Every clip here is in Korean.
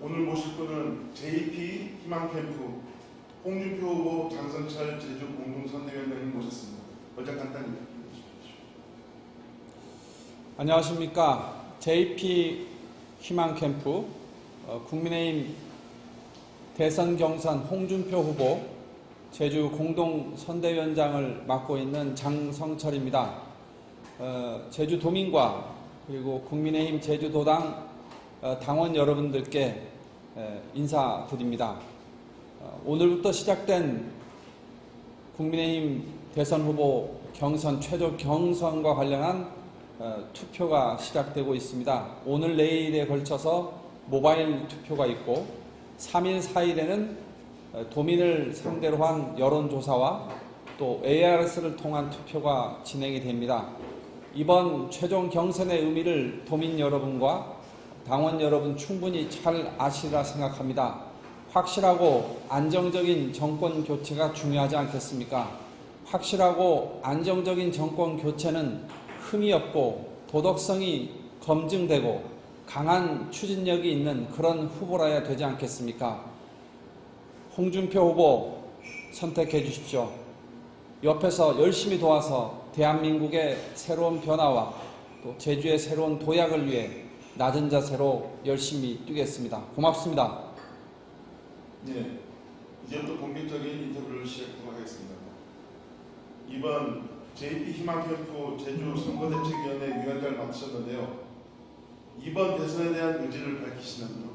오늘 모실 분은 JP 희망캠프 홍준표 후보 장성철 제주 공동선대위원장님 모셨습니다. 먼저 간단히 해주십시오. 안녕하십니까. JP 희망캠프 국민의힘 대선 경선 홍준표 후보 제주 공동선대위원장을 맡고 있는 장성철입니다. 제주도민과 그리고 국민의힘 제주도당 당원 여러분들께 인사드립니다. 오늘부터 시작된 국민의힘 대선 후보 경선 최종 경선과 관련한 투표가 시작되고 있습니다. 오늘 내일에 걸쳐서 모바일 투표가 있고 3일 4일에는 도민을 상대로 한 여론조사와 또 ARS를 통한 투표가 진행이 됩니다. 이번 최종 경선의 의미를 도민 여러분과 당원 여러분 충분히 잘 아시리라 생각합니다. 확실하고 안정적인 정권 교체가 중요하지 않겠습니까? 확실하고 안정적인 정권 교체는 흠이 없고 도덕성이 검증되고 강한 추진력이 있는 그런 후보라야 되지 않겠습니까? 홍준표 후보 선택해 주십시오. 옆에서 열심히 도와서 대한민국의 새로운 변화와 또 제주의 새로운 도약을 위해 낮은 자세로 열심히 뛰겠습니다. 고맙습니다. 네, 이제부터 본격적인 인터뷰를 시작하도록 하겠습니다. 이번 JP 희망캠프 제주 선거대책위원회 위원장을 맡으셨는데요. 이번 대선에 대한 의지를 밝히시나요?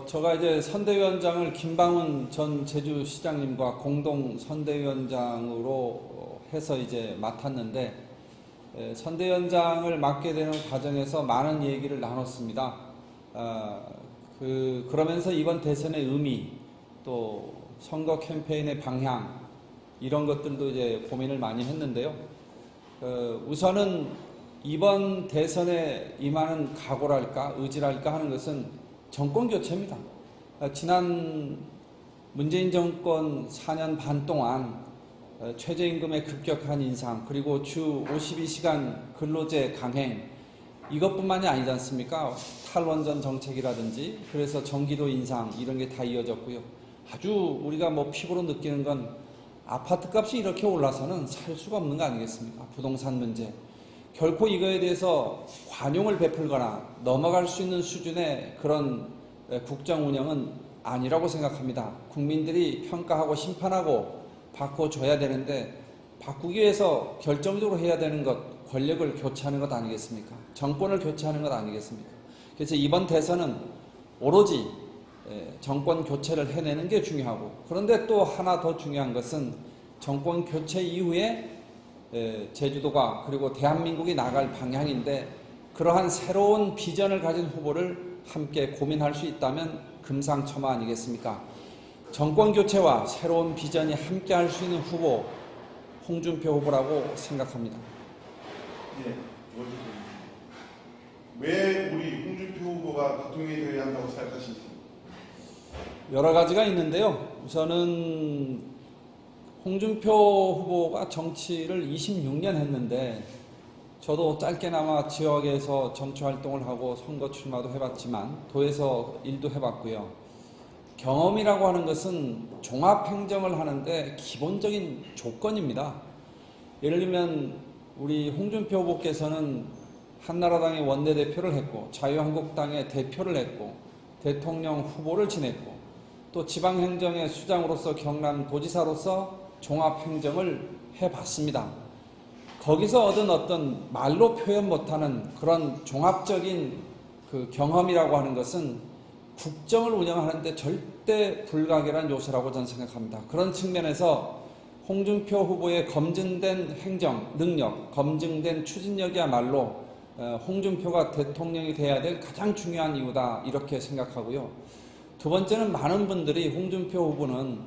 제가 이제 선대위원장을 김방훈 전 제주시장님과 공동 선대위원장으로 해서 이제 맡았는데 선대위원장을 맡게 되는 과정에서 많은 얘기를 나눴습니다. 그러면서 이번 대선의 의미, 또 선거 캠페인의 방향 이런 것들도 이제 고민을 많이 했는데요. 우선은 이번 대선에 임하는 각오랄까 의지랄까 하는 것은 정권 교체입니다. 지난 문재인 정권 4년 반 동안 최저임금의 급격한 인상 그리고 주 52시간 근로제 강행 이것뿐만이 아니지 않습니까? 탈원전 정책이라든지 그래서 전기료 인상 이런 게 다 이어졌고요. 아주 우리가 뭐 피부로 느끼는 건 아파트값이 이렇게 올라서는 살 수가 없는 거 아니겠습니까? 부동산 문제. 결코 이거에 대해서 관용을 베풀거나 넘어갈 수 있는 수준의 그런 국정 운영은 아니라고 생각합니다. 국민들이 평가하고 심판하고 바꿔줘야 되는데 바꾸기 위해서 결정적으로 해야 되는 것 권력을 교체하는 것 아니겠습니까? 정권을 교체하는 것 아니겠습니까? 그래서 이번 대선은 오로지 정권 교체를 해내는 게 중요하고 그런데 또 하나 더 중요한 것은 정권 교체 이후에 제주도가 그리고 대한민국이 나갈 방향인데 그러한 새로운 비전을 가진 후보를 함께 고민할 수 있다면 금상첨화 아니겠습니까? 정권 교체와 새로운 비전이 함께 할 수 있는 후보 홍준표 후보라고 생각합니다. 네, 왜 우리 홍준표 후보가 대통령이 되어야 한다고 생각하십니까? 여러 가지가 있는데요. 우선은 홍준표 후보가 정치를 26년 했는데 저도 짧게나마 지역에서 정치활동을 하고 선거 출마도 해봤지만 도에서 일도 해봤고요. 경험이라고 하는 것은 종합행정을 하는데 기본적인 조건입니다. 예를 들면 우리 홍준표 후보께서는 한나라당의 원내대표를 했고 자유한국당의 대표를 했고 대통령 후보를 지냈고 또 지방행정의 수장으로서 경남도지사로서 종합행정을 해봤습니다. 거기서 얻은 어떤 말로 표현 못하는 그런 종합적인 그 경험이라고 하는 것은 국정을 운영하는데 절대 불가결한 요소라고 저는 생각합니다. 그런 측면에서 홍준표 후보의 검증된 행정 능력, 검증된 추진력이야말로 홍준표가 대통령이 돼야 될 가장 중요한 이유다 이렇게 생각하고요. 두 번째는 많은 분들이 홍준표 후보는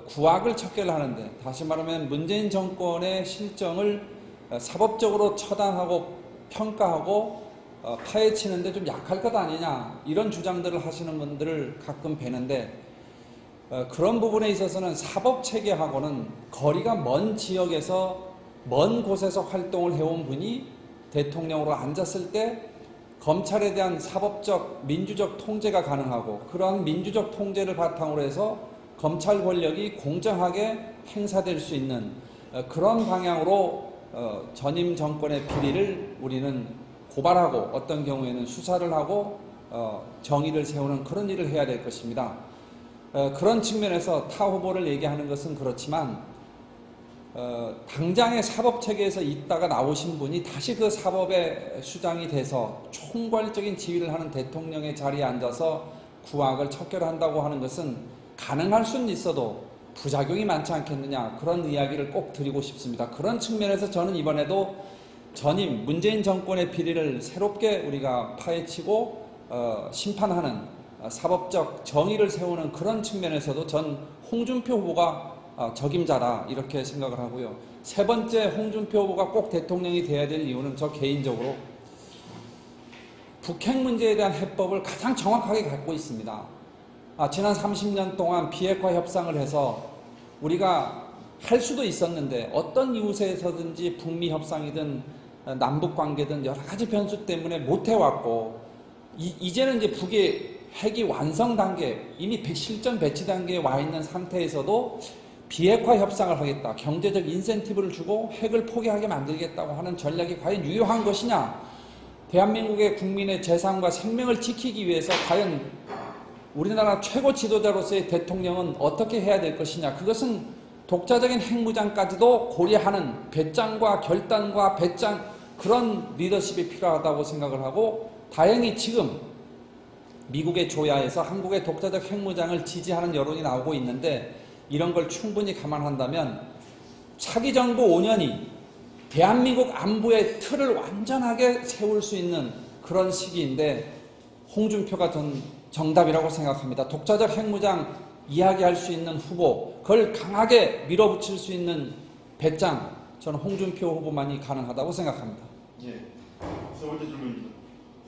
구악을 척결을 하는데 다시 말하면 문재인 정권의 실정을 사법적으로 처단하고 평가하고 파헤치는데 좀 약할 것 아니냐 이런 주장들을 하시는 분들을 가끔 뵈는데 그런 부분에 있어서는 사법체계하고는 거리가 먼 지역에서 먼 곳에서 활동을 해온 분이 대통령으로 앉았을 때 검찰에 대한 사법적, 민주적 통제가 가능하고 그러한 민주적 통제를 바탕으로 해서 검찰 권력이 공정하게 행사될 수 있는 그런 방향으로 전임 정권의 비리를 우리는 고발하고 어떤 경우에는 수사를 하고 정의를 세우는 그런 일을 해야 될 것입니다. 그런 측면에서 타 후보를 얘기하는 것은 그렇지만 당장의 사법체계에서 있다가 나오신 분이 다시 그 사법의 수장이 돼서 총괄적인 지휘를 하는 대통령의 자리에 앉아서 구악을 척결한다고 하는 것은 가능할 수는 있어도 부작용이 많지 않겠느냐, 그런 이야기를 꼭 드리고 싶습니다. 그런 측면에서 저는 이번에도 전임 문재인 정권의 비리를 새롭게 우리가 파헤치고 심판하는 사법적 정의를 세우는 그런 측면에서도 전 홍준표 후보가 적임자다 이렇게 생각을 하고요. 세 번째, 홍준표 후보가 꼭 대통령이 돼야 될 이유는 저 개인적으로 북핵 문제에 대한 해법을 가장 정확하게 갖고 있습니다. 지난 30년 동안 비핵화 협상을 해서 우리가 할 수도 있었는데 어떤 이웃에서든지 북미 협상이든 남북 관계든 여러 가지 변수 때문에 못 해왔고 이제는 이제 북의 핵이 완성 단계, 이미 실전 배치 단계에 와 있는 상태에서도 비핵화 협상을 하겠다, 경제적 인센티브를 주고 핵을 포기하게 만들겠다고 하는 전략이 과연 유효한 것이냐, 대한민국의 국민의 재산과 생명을 지키기 위해서 과연 우리나라 최고 지도자로서의 대통령은 어떻게 해야 될 것이냐, 그것은 독자적인 핵무장까지도 고려하는 배짱과 결단과 배짱, 그런 리더십이 필요하다고 생각을 하고, 다행히 지금 미국의 조야에서 한국의 독자적 핵무장을 지지하는 여론이 나오고 있는데, 이런 걸 충분히 감안한다면 차기 정부 5년이 대한민국 안보의 틀을 완전하게 세울 수 있는 그런 시기인데 홍준표가 전 정답이라고 생각합니다. 독자적 핵무장 이야기할 수 있는 후보, 그걸 강하게 밀어붙일 수 있는 배짱, 저는 홍준표 후보만이 가능하다고 생각합니다. 예. 세 번째 질문입니다.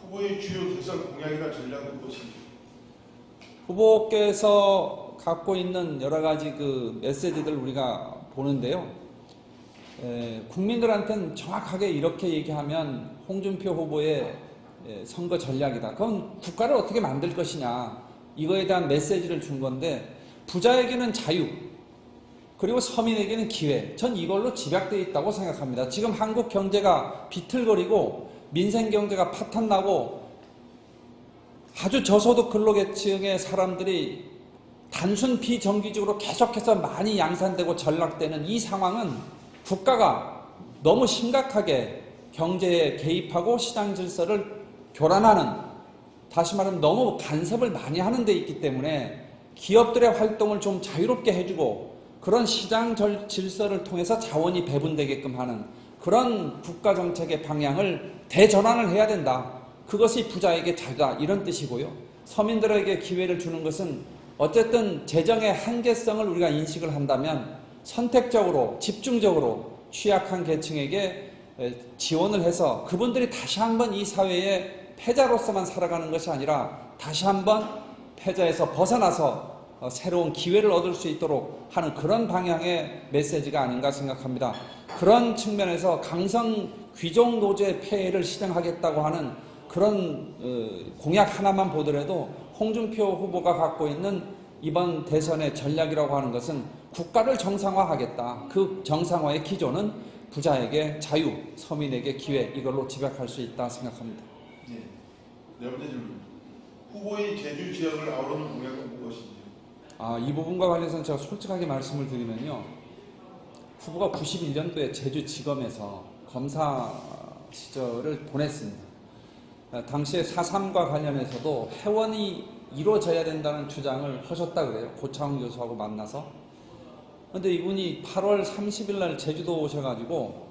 후보의 주요 대선 공약이나 전략은 무엇입니까? 후보께서 갖고 있는 여러 가지 그 메시지들 우리가 보는데요. 국민들한테는 정확하게 이렇게 얘기하면 홍준표 후보의 선거 전략이다. 그건 국가를 어떻게 만들 것이냐, 이거에 대한 메시지를 준 건데, 부자에게는 자유, 그리고 서민에게는 기회, 전 이걸로 집약되어 있다고 생각합니다. 지금 한국 경제가 비틀거리고 민생 경제가 파탄나고 아주 저소득 근로계층의 사람들이 단순 비정규직으로 계속해서 많이 양산되고 전락되는 이 상황은 국가가 너무 심각하게 경제에 개입하고 시장 질서를 교란하는, 다시 말하면 너무 간섭을 많이 하는 데 있기 때문에 기업들의 활동을 좀 자유롭게 해주고 그런 시장 질서를 통해서 자원이 배분되게끔 하는 그런 국가 정책의 방향을 대전환을 해야 된다. 그것이 부자에게 자유다, 이런 뜻이고요. 서민들에게 기회를 주는 것은 어쨌든 재정의 한계성을 우리가 인식을 한다면 선택적으로 집중적으로 취약한 계층에게 지원을 해서 그분들이 다시 한번 이 사회의 패자로서만 살아가는 것이 아니라 다시 한번 패자에서 벗어나서 새로운 기회를 얻을 수 있도록 하는 그런 방향의 메시지가 아닌가 생각합니다. 그런 측면에서 강성 귀족 노조의 폐해를 실행하겠다고 하는 그런 공약 하나만 보더라도 홍준표 후보가 갖고 있는 이번 대선의 전략이라고 하는 것은 국가를 정상화하겠다. 그 정상화의 기조는 부자에게 자유, 서민에게 기회, 이걸로 집약할 수 있다 생각합니다. 네. 네 번째 질문. 후보의 제주 지역을 아우르는 공약은 무엇인지? 이 부분과 관련해서는 제가 솔직하게 말씀을 드리면요. 후보가 91년도에 제주지검에서 검사 시절을 보냈습니다. 당시에 4.3과 관련해서도 해원이 이루어져야 된다는 주장을 하셨다 그래요. 고창훈 교수하고 만나서. 근데 이분이 8월 30일 날 제주도 오셔가지고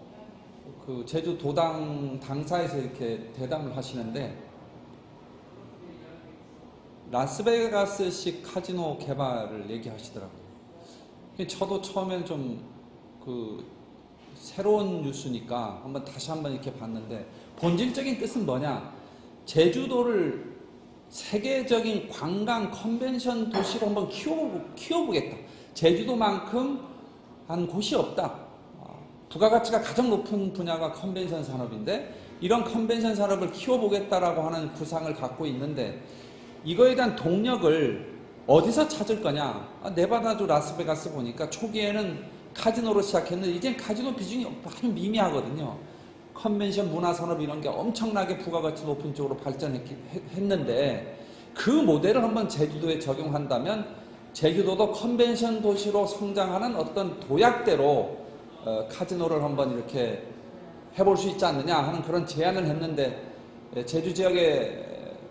그 제주 도당 당사에서 이렇게 대담을 하시는데, 라스베가스식 카지노 개발을 얘기하시더라고요. 저도 처음엔 좀 그 새로운 뉴스니까 다시 한번 이렇게 봤는데, 본질적인 뜻은 뭐냐? 제주도를 세계적인 관광 컨벤션 도시로 한번 키워보겠다. 제주도만큼 한 곳이 없다. 부가가치가 가장 높은 분야가 컨벤션 산업인데 이런 컨벤션 산업을 키워보겠다라고 하는 구상을 갖고 있는데 이거에 대한 동력을 어디서 찾을 거냐? 네바다주 라스베가스 보니까 초기에는 카지노로 시작했는데 이젠 카지노 비중이 아주 미미하거든요. 컨벤션 문화산업 이런 게 엄청나게 부가가치 높은 쪽으로 발전했는데 그 모델을 한번 제주도에 적용한다면 제주도도 컨벤션 도시로 성장하는 어떤 도약대로 카지노를 한번 이렇게 해볼 수 있지 않느냐 하는 그런 제안을 했는데 제주 지역에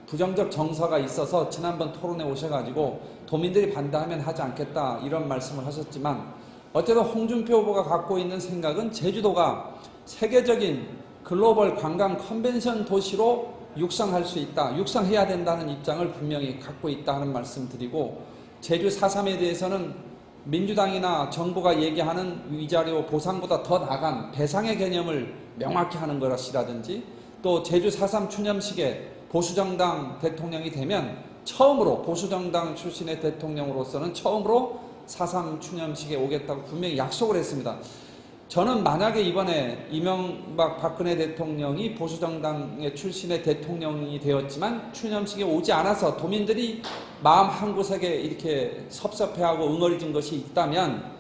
부정적 정서가 있어서 지난번 토론에 오셔가지고 도민들이 반대하면 하지 않겠다 이런 말씀을 하셨지만 어쨌든 홍준표 후보가 갖고 있는 생각은 제주도가 세계적인 글로벌 관광 컨벤션 도시로 육성할 수 있다, 육성해야 된다는 입장을 분명히 갖고 있다 하는 말씀 드리고 제주 4.3에 대해서는 민주당이나 정부가 얘기하는 위자료 보상보다 더 나간 배상의 개념을 명확히 하는 것이라든지 또 제주 4.3 추념식에 보수정당 대통령이 되면 처음으로 보수정당 출신의 대통령으로서는 처음으로 4.3 추념식에 오겠다고 분명히 약속을 했습니다. 저는 만약에 이번에 이명박 박근혜 대통령이 보수정당의 출신의 대통령이 되었지만 추념식에 오지 않아서 도민들이 마음 한구석에 이렇게 섭섭해하고 응어리진 것이 있다면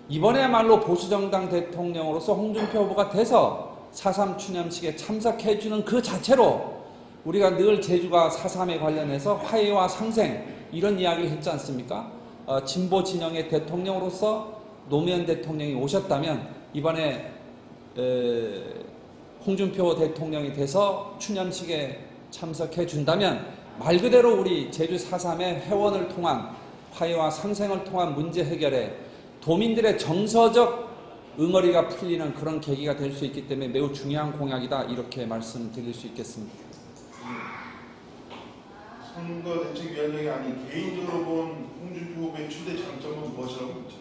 이번에야말로 보수정당 대통령으로서 홍준표 후보가 돼서 4.3 추념식에 참석해주는 그 자체로 우리가 늘 제주가 4.3에 관련해서 화해와 상생 이런 이야기를 했지 않습니까? 진보 진영의 대통령으로서 노무현 대통령이 오셨다면 이번에 홍준표 대통령이 돼서 추념식에 참석해 준다면 말 그대로 우리 제주 4.3의 회원을 통한 화해와 상생을 통한 문제 해결에 도민들의 정서적 응어리가 풀리는 그런 계기가 될 수 있기 때문에 매우 중요한 공약이다 이렇게 말씀드릴 수 있겠습니다. 선거대책위원장이 아닌 개인적으로 본 홍준표 후보의 최대 장점은 무엇이라고 보죠?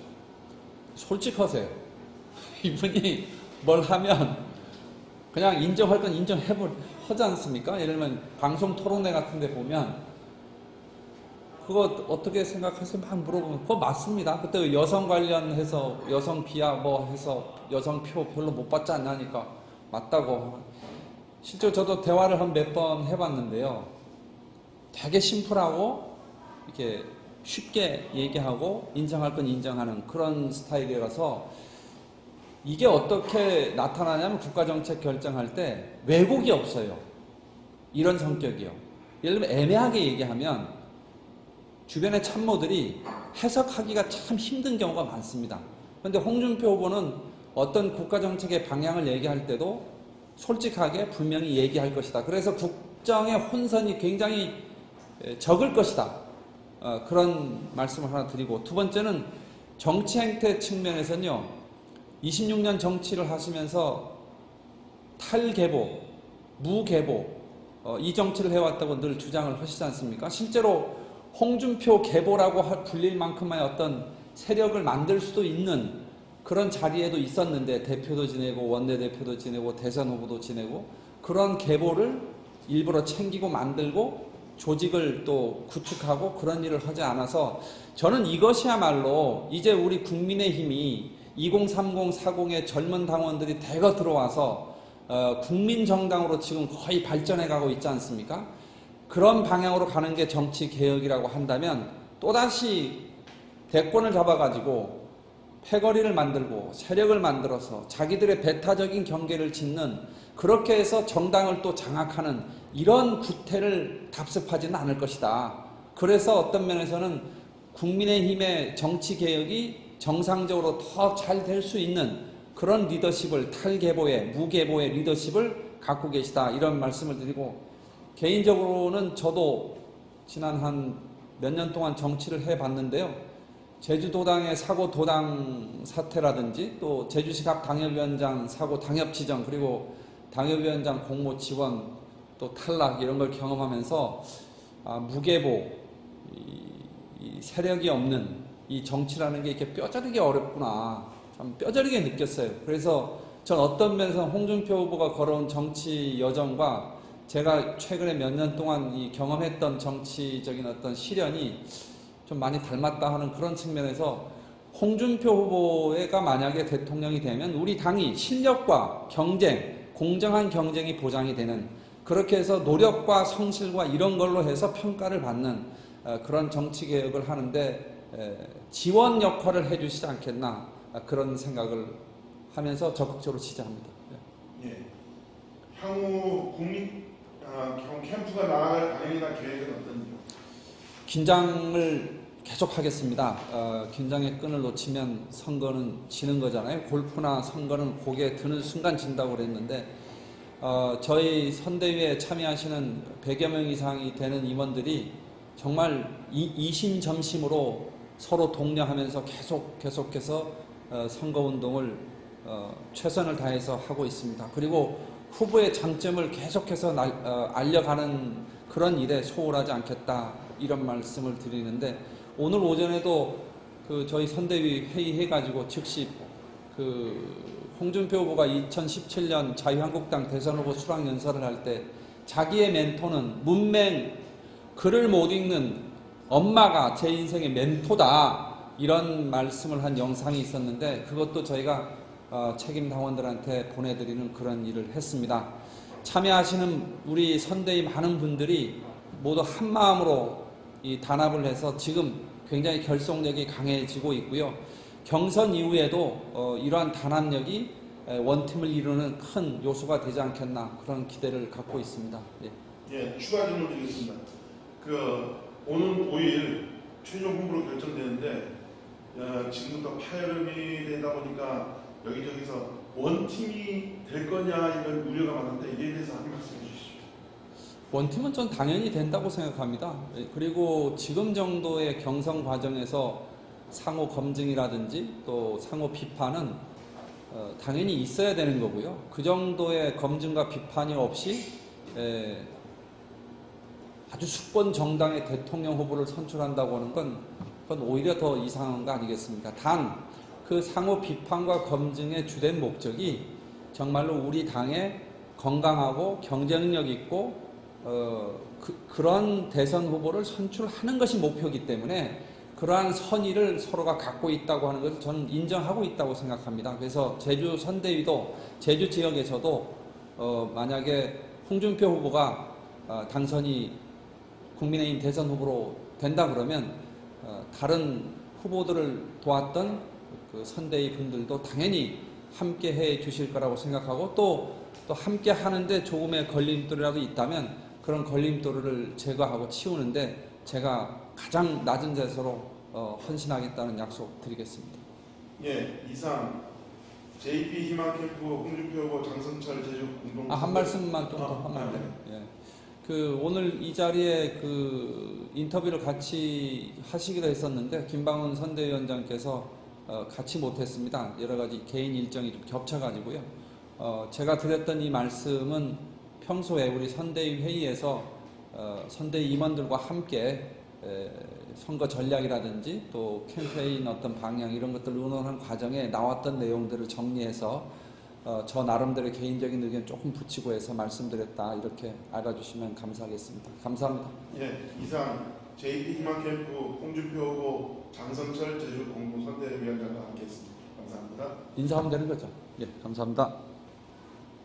솔직하세요. 이분이 뭘 하면 그냥 인정할 건 하지 않습니까? 예를 들면 방송 토론회 같은 데 보면 그거 어떻게 생각하세요? 막 물어보면 그거 맞습니다. 그때 여성 관련해서 여성 비하 뭐 해서 여성 표 별로 못 받지 않냐니까 맞다고. 실제로 저도 대화를 한 몇 번 해봤는데요. 되게 심플하고 이렇게 쉽게 얘기하고 인정할 건 인정하는 그런 스타일이라서 이게 어떻게 나타나냐면 국가정책 결정할 때 왜곡이 없어요. 이런 성격이요. 예를 들면 애매하게 얘기하면 주변의 참모들이 해석하기가 참 힘든 경우가 많습니다. 그런데 홍준표 후보는 어떤 국가정책의 방향을 얘기할 때도 솔직하게 분명히 얘기할 것이다. 그래서 국정의 혼선이 굉장히 적을 것이다. 그런 말씀을 하나 드리고 두 번째는 정치 행태 측면에서는요. 26년 정치를 하시면서 탈개보, 무개보 이 정치를 해왔다고 늘 주장을 하시지 않습니까? 실제로 홍준표 개보라고 불릴 만큼의 어떤 세력을 만들 수도 있는 그런 자리에도 있었는데 대표도 지내고 원내대표도 지내고 대선 후보도 지내고 그런 개보를 일부러 챙기고 만들고 조직을 또 구축하고 그런 일을 하지 않아서 저는 이것이야말로 이제 우리 국민의힘이 2030, 40의 젊은 당원들이 대거 들어와서 국민정당으로 지금 거의 발전해 가고 있지 않습니까? 그런 방향으로 가는 게 정치 개혁이라고 한다면 또다시 대권을 잡아가지고 패거리를 만들고 세력을 만들어서 자기들의 배타적인 경계를 짓는 그렇게 해서 정당을 또 장악하는 이런 구태를 답습하지는 않을 것이다. 그래서 어떤 면에서는 국민의힘의 정치 개혁이 정상적으로 더 잘 될 수 있는 그런 리더십을 탈개보의 무개보의 리더십을 갖고 계시다 이런 말씀을 드리고 개인적으로는 저도 지난 한 몇 년 동안 정치를 해봤는데요. 제주도당의 사고 도당 사태라든지 또 제주시 각 당협위원장 사고 당협 지정 그리고 당협위원장 공모 지원 또 탈락 이런 걸 경험하면서 무개보 이 세력이 없는 이 정치라는 게 이렇게 뼈저리게 어렵구나 참 뼈저리게 느꼈어요. 그래서 전 어떤 면에서 홍준표 후보가 걸어온 정치 여정과 제가 최근에 몇 년 동안 이 경험했던 정치적인 어떤 시련이 좀 많이 닮았다 하는 그런 측면에서 홍준표 후보가 만약에 대통령이 되면 우리 당이 실력과 경쟁, 공정한 경쟁이 보장이 되는, 그렇게 해서 노력과 성실과 이런 걸로 해서 평가를 받는 그런 정치 개혁을 하는데 지원 역할을 해주시지 않겠나, 그런 생각을 하면서 적극적으로 지지합니다. 예. 향후 캠프가 나아갈 방향이나 계획은 어떤지요? 긴장을 계속하겠습니다. 긴장의 끈을 놓치면 선거는 지는 거잖아요. 골프나 선거는 고개 드는 순간 진다고 그랬는데 저희 선대위에 참여하시는 100여 명 이상이 되는 임원들이 정말 이심점심으로 서로 독려하면서 계속해서 선거운동을 최선을 다해서 하고 있습니다. 그리고 후보의 장점을 계속해서 알려가는 그런 일에 소홀하지 않겠다, 이런 말씀을 드리는데, 오늘 오전에도 저희 선대위 회의해가지고 즉시 홍준표 후보가 2017년 자유한국당 대선 후보 수락 연설을 할 때 자기의 멘토는 문맹, 글을 못 읽는 엄마가 제 인생의 멘토다, 이런 말씀을 한 영상이 있었는데, 그것도 저희가 책임 당원들한테 보내드리는 그런 일을 했습니다. 참여하시는 우리 선대위 많은 분들이 모두 한 마음으로 이 단합을 해서 지금 굉장히 결속력이 강해지고 있고요. 경선 이후에도 이러한 단합력이 원팀을 이루는 큰 요소가 되지 않겠나, 그런 기대를 갖고 있습니다. 예. 예, 추가 질문 드리겠습니다. 오는 5일 최종 후보로 결정되는데 지금부터 파열음이 되다 보니까 여기저기서 원팀이 될 거냐 이런 우려가 많은데 이에 대해서 한 말씀 해주시죠. 원팀은 전 당연히 된다고 생각합니다. 그리고 지금 정도의 경선 과정에서 상호 검증이라든지 또 상호 비판은 당연히 있어야 되는 거고요. 그 정도의 검증과 비판이 없이 아주 수권 정당의 대통령 후보를 선출한다고 하는 그건 오히려 더 이상한 거 아니겠습니까? 단 그 상호 비판과 검증의 주된 목적이 정말로 우리 당의 건강하고 경쟁력 있고 그런 대선 후보를 선출하는 것이 목표이기 때문에 그러한 선의를 서로가 갖고 있다고 하는 것을 저는 인정하고 있다고 생각합니다. 그래서 제주 선대위도 제주 지역에서도 만약에 홍준표 후보가 당선이 국민의힘 대선 후보로 된다 그러면 다른 후보들을 도왔던 그 선대위 분들도 당연히 함께 해 주실 거라고 생각하고 또 함께 하는데 조금의 걸림돌이라도 있다면 그런 걸림돌을 제거하고 치우는데 제가 가장 낮은 자세로 헌신하겠다는 약속 드리겠습니다. 예, 이상 JP 희망 캠프 홍준표 후보 장성철 제주 공동 한 말씀만 좀 더 하면 돼요. 예. 오늘 이 자리에 인터뷰를 같이 하시기로 했었는데 김방훈 선대위원장께서 같이 못했습니다. 여러 가지 개인 일정이 좀 겹쳐가지고요. 제가 드렸던 이 말씀은 평소에 우리 선대위 회의에서 선대위 임원들과 함께 선거 전략이라든지 또 캠페인 어떤 방향 이런 것들을 의논하는 과정에 나왔던 내용들을 정리해서 저 나름대로 개인적인 의견 조금 붙이고 해서 말씀드렸다, 이렇게 알아주시면 감사하겠습니다. 감사합니다. 예, 이상 JP 희망 캠프 홍준표 후보 장성철 제주 공동선대위원장과 함께했습니다. 감사합니다. 인사하면 되는 거죠? 예, 감사합니다.